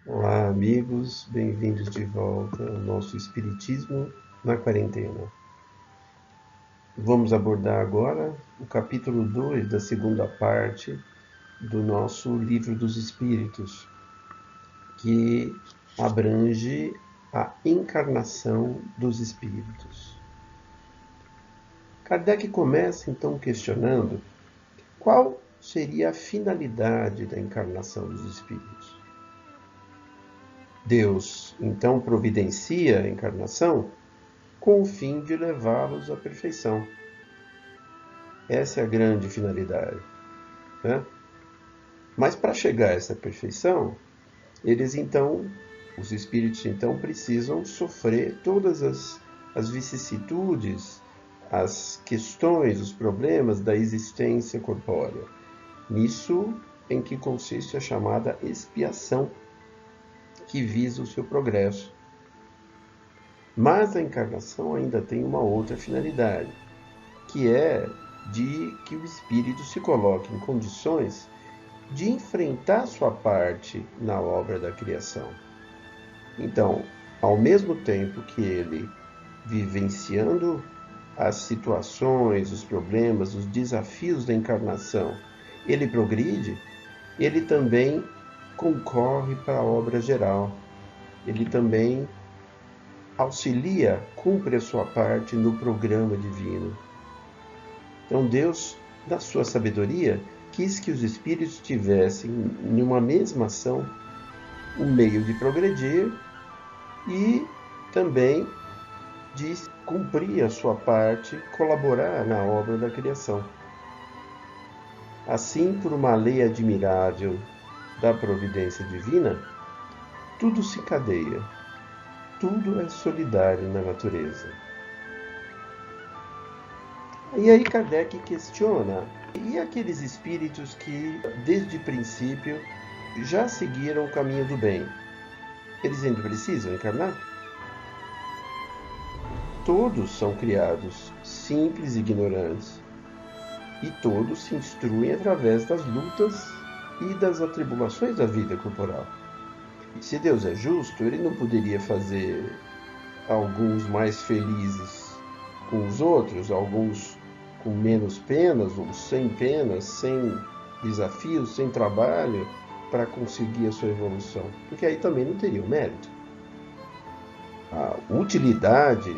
Olá, amigos, bem-vindos de volta ao nosso Espiritismo na Quarentena. Vamos abordar agora o capítulo 2 da segunda parte do nosso Livro dos Espíritos, que abrange a encarnação dos espíritos. Kardec começa então questionando qual seria a finalidade da encarnação dos espíritos. Deus então providencia a encarnação com o fim de levá-los à perfeição. Essa é a grande finalidade, né? Mas para chegar a essa perfeição, os espíritos então precisam sofrer todas as vicissitudes, as questões, os problemas da existência corpórea. Nisso em que consiste a chamada expiação, que visa o seu progresso. Mas a encarnação ainda tem uma outra finalidade, que é de que o espírito se coloque em condições de enfrentar sua parte na obra da criação. Então, ao mesmo tempo que ele, vivenciando as situações, os problemas, os desafios da encarnação, ele progride, ele também concorre para a obra geral. Ele também auxilia, cumpre a sua parte no programa divino. Então Deus, na sua sabedoria, quis que os espíritos tivessem, em uma mesma ação, um meio de progredir e também de cumprir a sua parte, colaborar na obra da criação. Assim, por uma lei admirável da providência divina, tudo se encadeia, tudo é solidário na natureza. E aí Kardec questiona, e aqueles espíritos que, desde o princípio, já seguiram o caminho do bem? Eles ainda precisam encarnar? Todos são criados simples e ignorantes, e todos se instruem através das lutas e das atribulações da vida corporal. E se Deus é justo, ele não poderia fazer alguns mais felizes com os outros, alguns com menos penas, ou sem penas, sem desafios, sem trabalho, para conseguir a sua evolução. Porque aí também não teria o mérito. A utilidade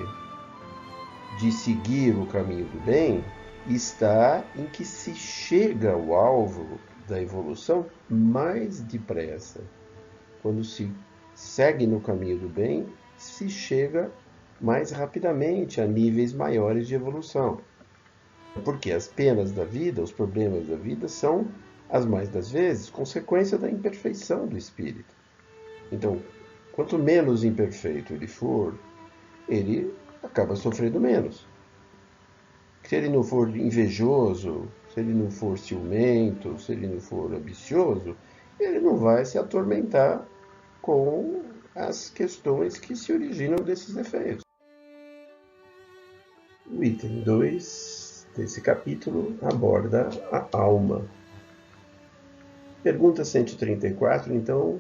de seguir o caminho do bem está em que se chega ao alvo da evolução mais depressa. Quando se segue no caminho do bem, se chega mais rapidamente a níveis maiores de evolução. Porque as penas da vida, os problemas da vida, são, as mais das vezes, consequência da imperfeição do espírito. Então, quanto menos imperfeito ele for, ele acaba sofrendo menos. Se ele não for invejoso, se ele não for ciumento, se ele não for ambicioso, ele não vai se atormentar com as questões que se originam desses efeitos. O item 2 desse capítulo aborda a alma. Pergunta 134, então,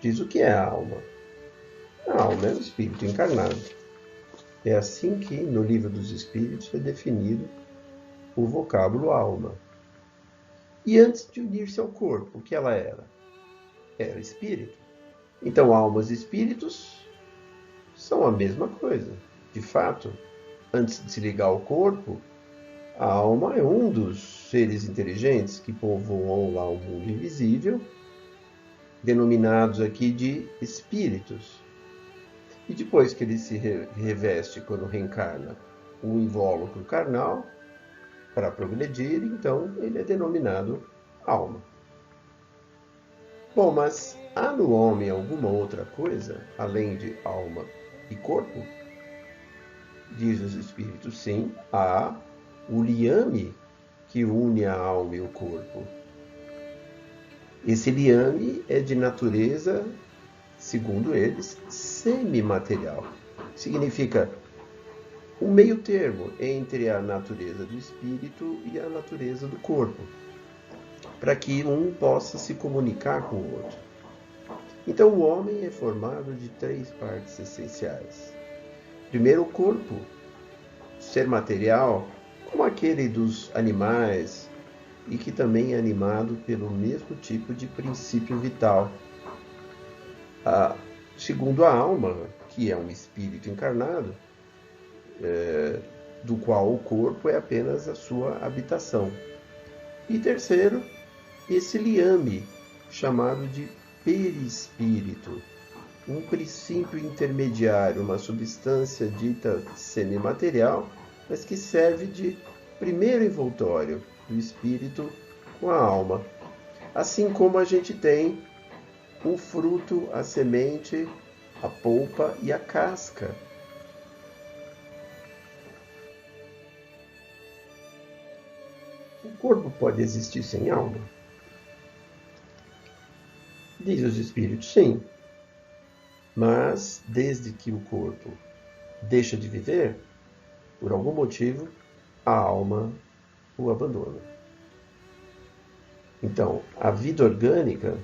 diz o que é a alma? A alma é o espírito encarnado. É assim que, no Livro dos Espíritos, é definido o vocábulo alma. E antes de unir-se ao corpo, o que ela era? Era espírito. Então, almas e espíritos são a mesma coisa. De fato, antes de se ligar ao corpo, a alma é um dos seres inteligentes que povoam lá o mundo invisível, denominados aqui de espíritos. E depois que ele se reveste, quando reencarna, um invólucro carnal, para progredir, então ele é denominado alma. Bom, mas há no homem alguma outra coisa, além de alma e corpo? Diz os espíritos, sim, há o liame que une a alma e o corpo. Esse liame é de natureza, segundo eles, semimaterial. Significa um meio termo entre a natureza do espírito e a natureza do corpo, para que um possa se comunicar com o outro. Então o homem é formado de 3 partes essenciais. Primeiro, o corpo, ser material, como aquele dos animais, e que também é animado pelo mesmo tipo de princípio vital. Segundo, a alma, que é um espírito encarnado, do qual o corpo é apenas a sua habitação. E terceiro, esse liame, chamado de perispírito, um princípio intermediário, uma substância dita semimaterial, mas que serve de primeiro envoltório do espírito com a alma. Assim como a gente tem o fruto, a semente, a polpa e a casca. O corpo pode existir sem alma? Diz os espíritos, sim. Mas, desde que o corpo deixa de viver, por algum motivo, a alma o abandona. Então, a vida orgânica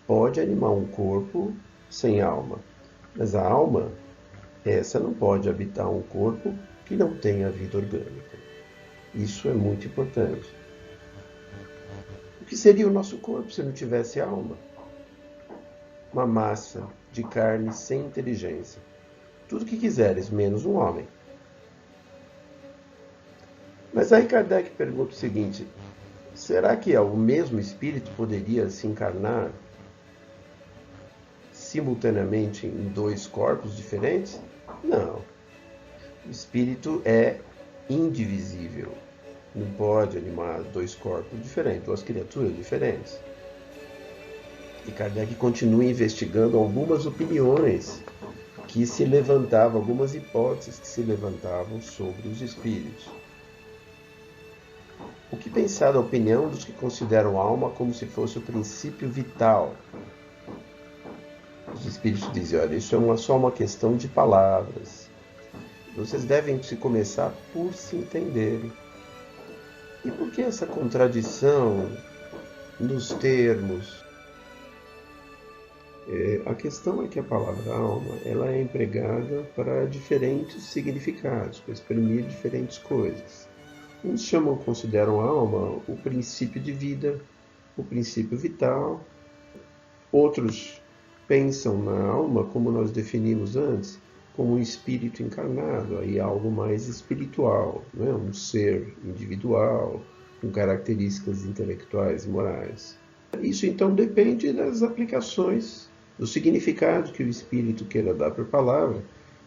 pode animar um corpo sem alma, mas a alma, essa não pode habitar um corpo que não tenha vida orgânica. Isso é muito importante. O que seria o nosso corpo se não tivesse alma? Uma massa de carne sem inteligência. Tudo que quiseres, menos um homem. Mas aí Kardec pergunta o seguinte: será que o mesmo espírito poderia se encarnar simultaneamente em 2 corpos diferentes? Não. O espírito é indivisível. Não pode animar 2 corpos diferentes, 2 criaturas diferentes. E Kardec continua investigando algumas opiniões que se levantavam, algumas hipóteses que se levantavam sobre os espíritos. O que pensar da opinião dos que consideram a alma como se fosse o princípio vital? Os espíritos dizem, olha, isso é só uma questão de palavras. Vocês devem se começar por se entenderem. E por que essa contradição nos termos? A questão é que a palavra alma ela é empregada para diferentes significados, para exprimir diferentes coisas. Uns consideram a alma o princípio de vida, o princípio vital. Outros pensam na alma, como nós definimos antes, como um espírito encarnado, aí algo mais espiritual, né? Um ser individual, com características intelectuais e morais. Isso então depende das aplicações, do significado que o espírito queira dar para a palavra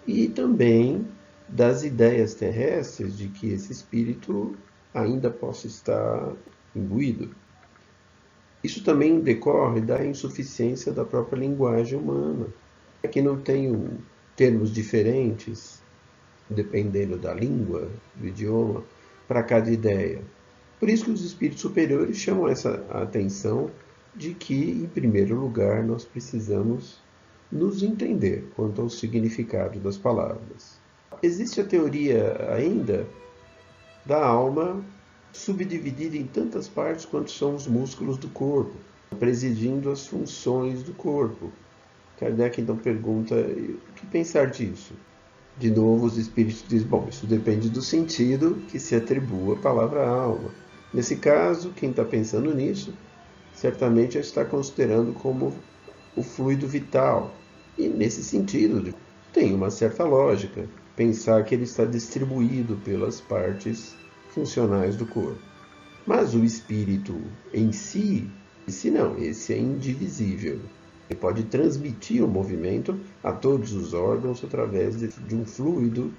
e também das ideias terrestres de que esse espírito ainda possa estar imbuído. Isso também decorre da insuficiência da própria linguagem humana, que não tem termos diferentes, dependendo da língua, do idioma, para cada ideia. Por isso que os espíritos superiores chamam essa atenção de que, em primeiro lugar, nós precisamos nos entender quanto ao significado das palavras. Existe a teoria ainda da alma subdividida em tantas partes quanto são os músculos do corpo, presidindo as funções do corpo. Kardec então pergunta, o que pensar disso? De novo, os espíritos dizem, bom, isso depende do sentido que se atribua à palavra alma. Nesse caso, quem está pensando nisso, certamente está considerando como o fluido vital. E nesse sentido, tem uma certa lógica pensar que ele está distribuído pelas partes funcionais do corpo. Mas o espírito em si, esse é indivisível. Ele pode transmitir o movimento a todos os órgãos através de um fluido,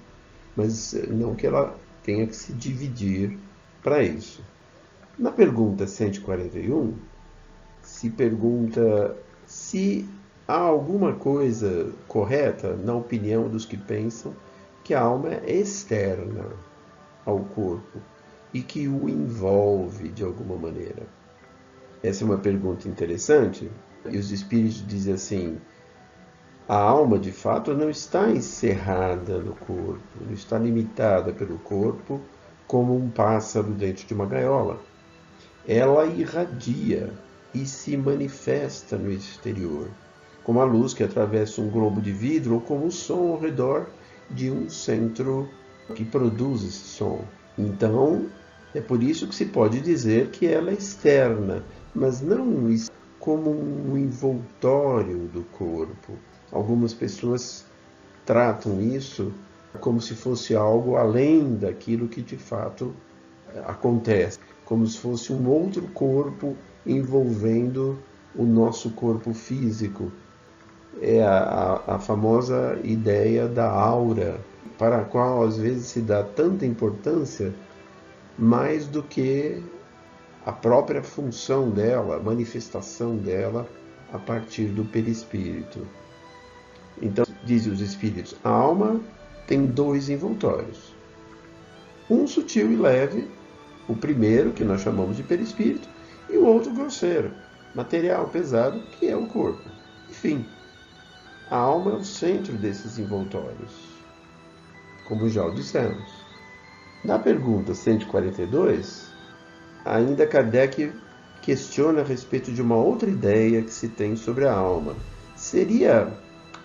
mas não que ela tenha que se dividir para isso. Na pergunta 141, se pergunta se há alguma coisa correta na opinião dos que pensam que a alma é externa ao corpo e que o envolve de alguma maneira. Essa é uma pergunta interessante, e os espíritos dizem assim, a alma de fato não está encerrada no corpo, não está limitada pelo corpo como um pássaro dentro de uma gaiola. Ela irradia e se manifesta no exterior. como a luz que atravessa um globo de vidro ou como o som ao redor de um centro que produz esse som. Então, é por isso que se pode dizer que ela é externa, mas não como um envoltório do corpo. Algumas pessoas tratam isso como se fosse algo além daquilo que de fato acontece, como se fosse um outro corpo envolvendo o nosso corpo físico. É a famosa ideia da aura, para a qual às vezes se dá tanta importância, mais do que a própria função dela, a manifestação dela a partir do perispírito. Então, dizem os espíritos, a alma tem dois envoltórios. Um sutil e leve, o primeiro, que nós chamamos de perispírito, e o outro grosseiro, material, pesado, que é o corpo. Enfim, a alma é o centro desses envoltórios, como já o dissemos. Na pergunta 142, ainda Kardec questiona a respeito de uma outra ideia que se tem sobre a alma. Seria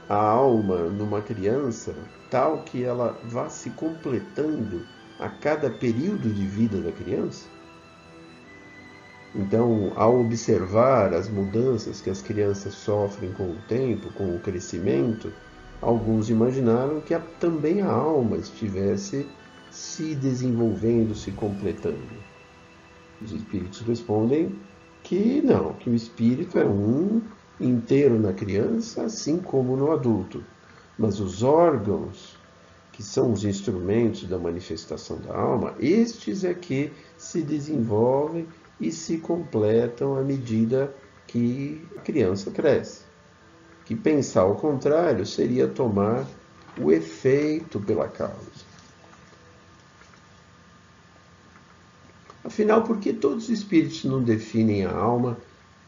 a alma numa criança tal que ela vá se completando a cada período de vida da criança? Então, ao observar as mudanças que as crianças sofrem com o tempo, com o crescimento, alguns imaginaram que também a alma estivesse se desenvolvendo, se completando. Os espíritos respondem que não, que o espírito é um inteiro na criança, assim como no adulto. Mas os órgãos, que são os instrumentos da manifestação da alma, estes é que se desenvolvem e se completam à medida que a criança cresce. Que pensar ao contrário seria tomar o efeito pela causa. Afinal, por que todos os espíritos não definem a alma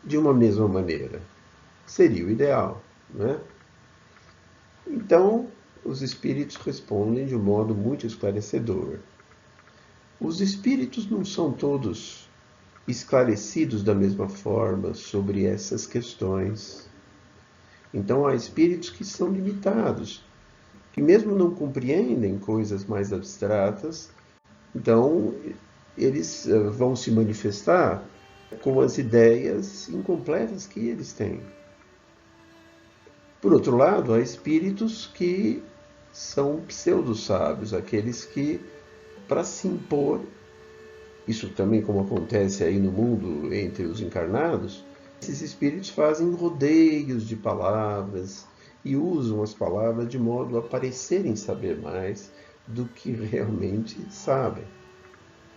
de uma mesma maneira? Seria o ideal, não é? Então, os espíritos respondem de um modo muito esclarecedor. Os espíritos não são todos esclarecidos da mesma forma sobre essas questões. Então, há espíritos que são limitados, que mesmo não compreendem coisas mais abstratas, então eles vão se manifestar com as ideias incompletas que eles têm. Por outro lado, há espíritos que são pseudo-sábios, aqueles que, para se impor, isso também como acontece aí no mundo entre os encarnados, esses espíritos fazem rodeios de palavras e usam as palavras de modo a parecerem saber mais do que realmente sabem.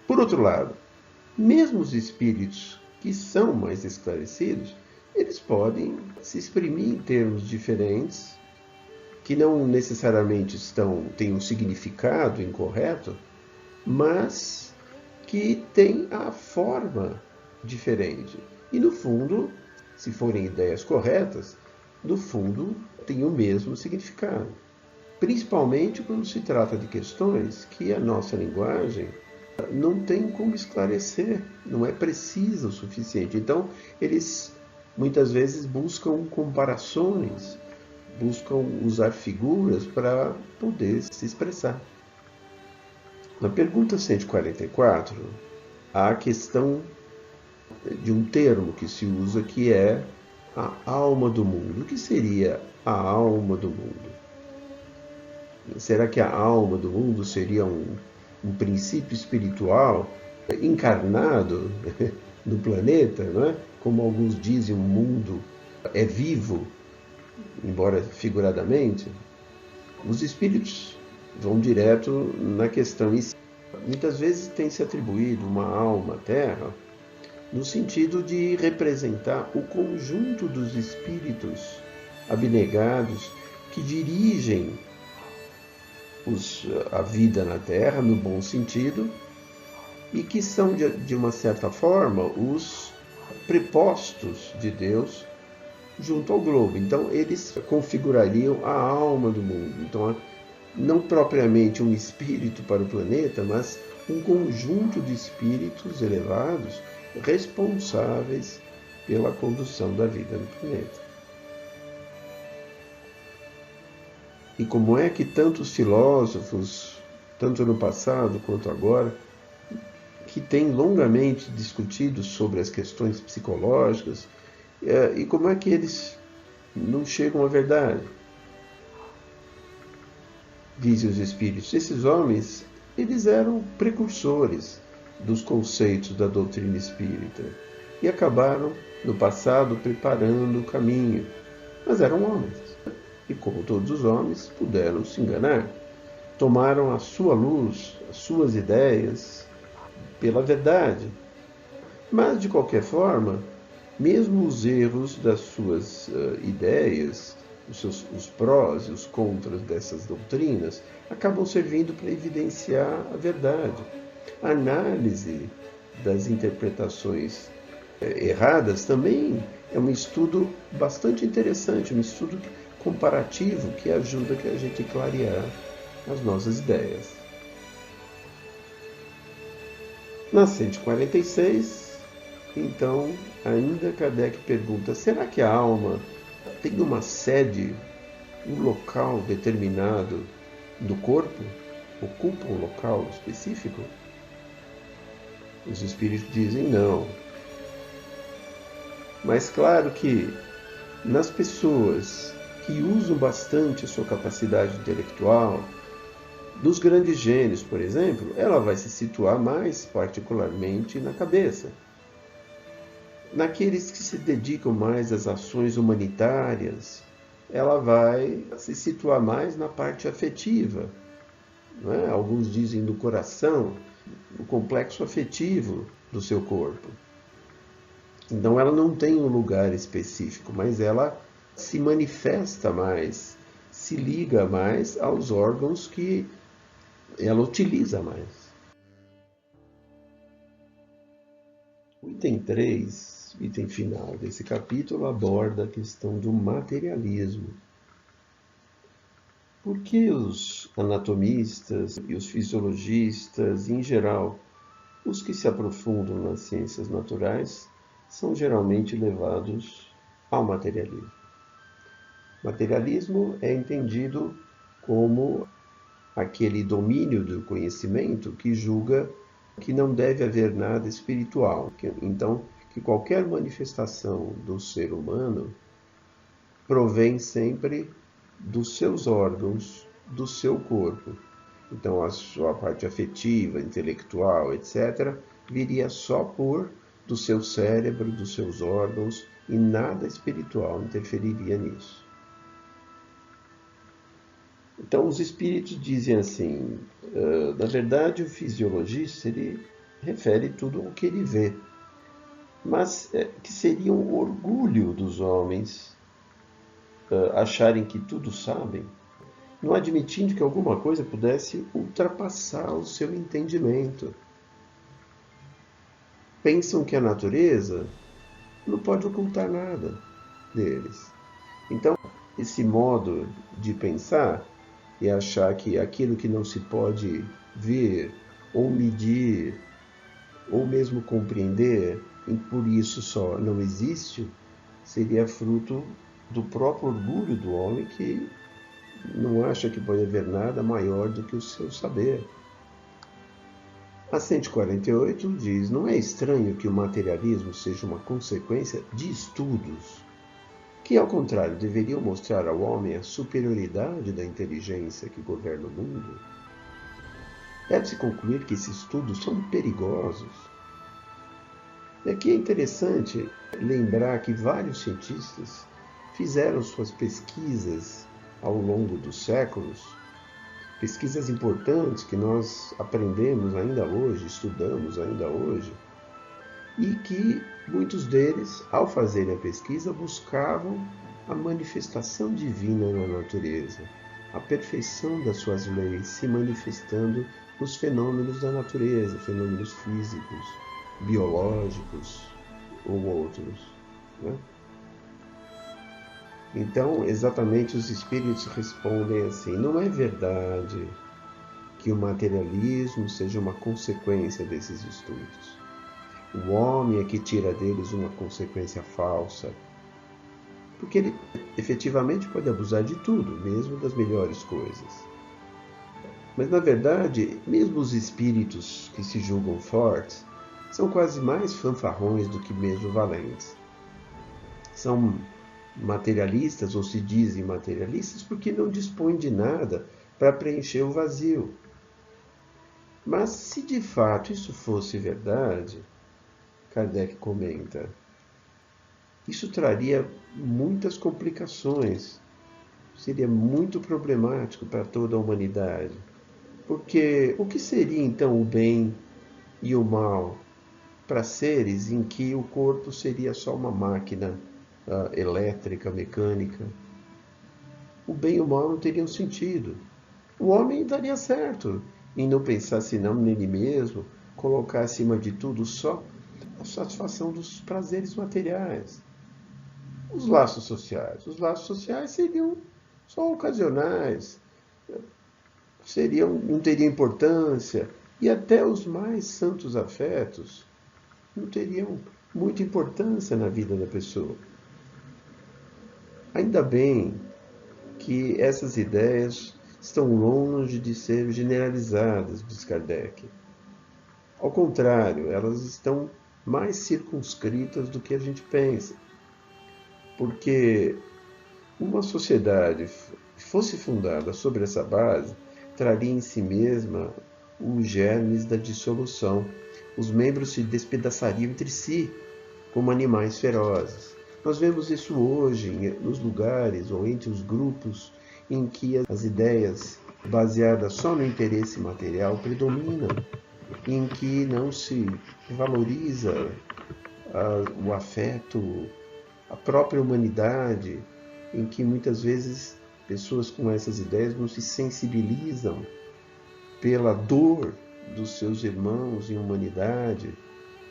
Por outro lado, mesmo os espíritos que são mais esclarecidos, eles podem se exprimir em termos diferentes, que não necessariamente têm um significado incorreto, mas que têm a forma diferente. E no fundo, se forem ideias corretas, no fundo tem o mesmo significado. Principalmente quando se trata de questões que a nossa linguagem não tem como esclarecer, não é precisa o suficiente. Então, eles muitas vezes buscam comparações, buscam usar figuras para poder se expressar. Na pergunta 144, há a questão de um termo que se usa que é a alma do mundo. O que seria a alma do mundo? Será que a alma do mundo seria um princípio espiritual encarnado no planeta, não é? Como alguns dizem, o mundo é vivo, embora figuradamente? Os espíritos vão direto na questão. Muitas vezes tem se atribuído uma alma à Terra no sentido de representar o conjunto dos espíritos abnegados que dirigem a vida na Terra, no bom sentido, e que são, de uma certa forma, os prepostos de Deus junto ao globo. Então, eles configurariam a alma do mundo. Então, não propriamente um espírito para o planeta, mas um conjunto de espíritos elevados responsáveis pela condução da vida no planeta. E como é que tantos filósofos, tanto no passado quanto agora, que têm longamente discutido sobre as questões psicológicas, e como é que eles não chegam à verdade? Dizem os espíritos, esses homens, eles eram precursores dos conceitos da doutrina espírita e acabaram, no passado, preparando o caminho. Mas eram homens. E como todos os homens, puderam se enganar. Tomaram a sua luz, as suas ideias, pela verdade. Mas, de qualquer forma, mesmo os erros das suas ideias, os prós e os contras dessas doutrinas, acabam servindo para evidenciar a verdade. A análise das interpretações erradas também é um estudo bastante interessante, um estudo comparativo que ajuda a gente a clarear as nossas ideias. Na 146, então, ainda Kardec pergunta, será que a alma tem uma sede, um local determinado do corpo? Ocupa um local específico? Os espíritos dizem não. Mas claro que nas pessoas que usam bastante a sua capacidade intelectual, dos grandes gênios, por exemplo, ela vai se situar mais particularmente na cabeça. Naqueles que se dedicam mais às ações humanitárias, ela vai se situar mais na parte afetiva. Não é? Alguns dizem no coração, no complexo afetivo do seu corpo. Então ela não tem um lugar específico, mas ela se manifesta mais, se liga mais aos órgãos que ela utiliza mais. O item 3, item final desse capítulo, aborda a questão do materialismo. Por que os anatomistas e os fisiologistas, em geral, os que se aprofundam nas ciências naturais, são geralmente levados ao materialismo? Materialismo é entendido como aquele domínio do conhecimento que julga que não deve haver nada espiritual. Então, que qualquer manifestação do ser humano provém sempre dos seus órgãos, do seu corpo. Então, a sua parte afetiva, intelectual, etc., viria só do seu cérebro, dos seus órgãos, e nada espiritual interferiria nisso. Então, os espíritos dizem assim, na verdade, o fisiologista, ele refere tudo o que ele vê, mas que seria um orgulho dos homens acharem que tudo sabem, não admitindo que alguma coisa pudesse ultrapassar o seu entendimento. Pensam que a natureza não pode ocultar nada deles. Então, esse modo de pensar e achar que aquilo que não se pode ver ou medir ou mesmo compreender e por isso só não existe, seria fruto do próprio orgulho do homem que não acha que pode haver nada maior do que o seu saber. A 148 diz, não é estranho que o materialismo seja uma consequência de estudos, que ao contrário deveriam mostrar ao homem a superioridade da inteligência que governa o mundo? Deve-se concluir que esses estudos são perigosos. E aqui é interessante lembrar que vários cientistas fizeram suas pesquisas ao longo dos séculos, pesquisas importantes que nós aprendemos ainda hoje, estudamos ainda hoje, e que muitos deles, ao fazerem a pesquisa, buscavam a manifestação divina na natureza, a perfeição das suas leis se manifestando nos fenômenos da natureza, fenômenos físicos, biológicos ou outros, né? Então, exatamente os espíritos respondem assim, não é verdade que o materialismo seja uma consequência desses estudos. O homem é que tira deles uma consequência falsa. porque ele efetivamente pode abusar de tudo, mesmo das melhores coisas. Mas, na verdade, mesmo os espíritos que se julgam fortes são quase mais fanfarrões do que mesmo valentes. São materialistas, ou se dizem materialistas, porque não dispõem de nada para preencher o vazio. Mas se de fato isso fosse verdade, Kardec comenta, isso traria muitas complicações, seria muito problemático para toda a humanidade. Porque o que seria então o bem e o mal para seres em que o corpo seria só uma máquina elétrica, mecânica? O bem e o mal não teriam sentido. O homem daria certo em não pensar senão nele mesmo, colocar acima de tudo só a satisfação dos prazeres materiais. Os laços sociais seriam só ocasionais, não teriam importância, e até os mais santos afetos não teriam muita importância na vida da pessoa. Ainda bem que essas ideias estão longe de ser generalizadas, diz Kardec. Ao contrário, elas estão mais circunscritas do que a gente pensa. Porque uma sociedade que fosse fundada sobre essa base traria em si mesma os germes da dissolução. Os membros se despedaçariam entre si, como animais ferozes. Nós vemos isso hoje nos lugares ou entre os grupos em que as ideias baseadas só no interesse material predominam, em que não se valoriza o afeto, a própria humanidade, em que muitas vezes pessoas com essas ideias não se sensibilizam pela dor dos seus irmãos em humanidade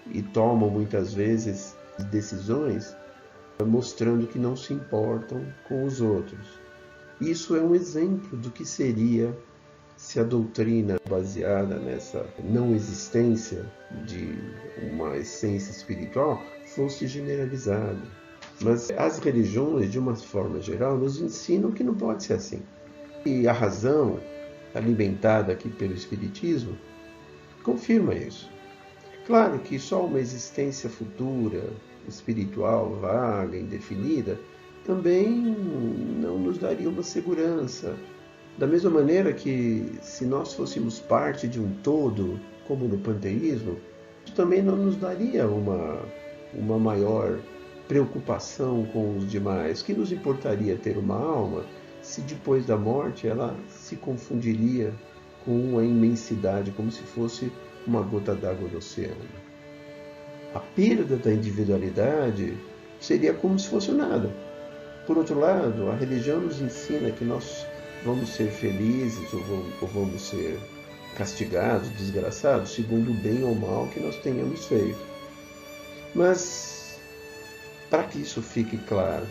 e tomam muitas vezes decisões mostrando que não se importam com os outros. Isso é um exemplo do que seria se a doutrina baseada nessa não existência de uma essência espiritual fosse generalizada. Mas as religiões, de uma forma geral, nos ensinam que não pode ser assim. E a razão, alimentada aqui pelo Espiritismo, confirma isso. Claro que só uma existência futura, espiritual, vaga, indefinida, também não nos daria uma segurança. Da mesma maneira que, se nós fôssemos parte de um todo, como no panteísmo, isso também não nos daria uma maior preocupação com os demais. Que nos importaria ter uma alma se depois da morte ela se confundiria com a imensidade, como se fosse uma gota d'água no oceano? A perda da individualidade seria como se fosse nada. Por outro lado, a religião nos ensina que nós vamos ser felizes ou vamos ser castigados, desgraçados, segundo o bem ou mal que nós tenhamos feito. Mas, para que isso fique claro,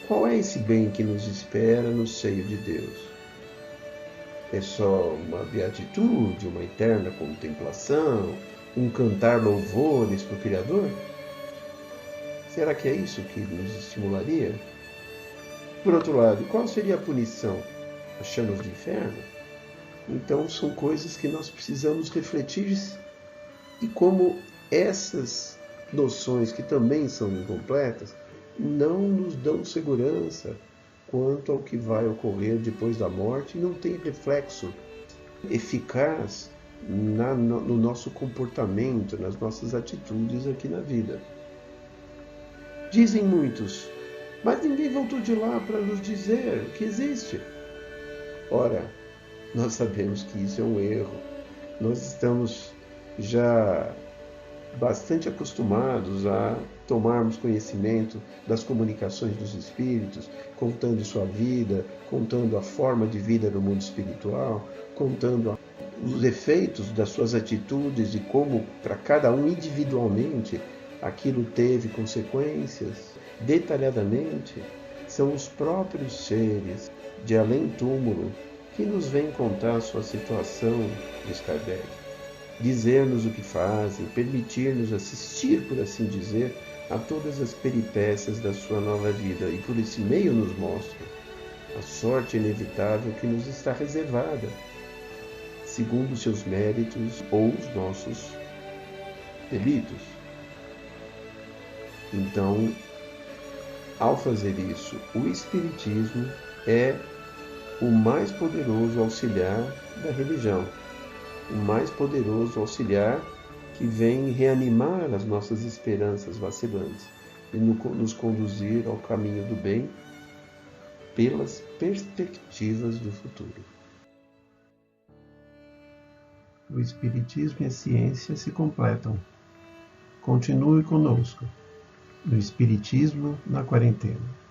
qual é esse bem que nos espera no seio de Deus? É só uma beatitude, uma eterna contemplação, um cantar louvores para o Criador? Será que é isso que nos estimularia? Por outro lado, qual seria a punição? As chamas do inferno? Então são coisas que nós precisamos refletir, e como essas noções, que também são incompletas, não nos dão segurança quanto ao que vai ocorrer depois da morte, e não tem reflexo eficaz no nosso comportamento, nas nossas atitudes aqui na vida. Dizem muitos, mas ninguém voltou de lá para nos dizer que existe. Ora, nós sabemos que isso é um erro. Nós estamos já bastante acostumados a tomarmos conhecimento das comunicações dos espíritos, contando sua vida, contando a forma de vida no mundo espiritual, contando os efeitos das suas atitudes e como para cada um individualmente aquilo teve consequências. Detalhadamente, são os próprios seres de além-túmulo que nos vêm contar a sua situação, diz Kardec, dizer-nos o que fazem, permitir-nos assistir, por assim dizer, a todas as peripécias da sua nova vida e por esse meio nos mostra a sorte inevitável que nos está reservada, segundo seus méritos ou os nossos delitos. Então, ao fazer isso, o Espiritismo é o mais poderoso auxiliar da religião, o mais poderoso auxiliar que vem reanimar as nossas esperanças vacilantes e nos conduzir ao caminho do bem pelas perspectivas do futuro. O Espiritismo e a ciência se completam. Continue conosco no Espiritismo na Quarentena.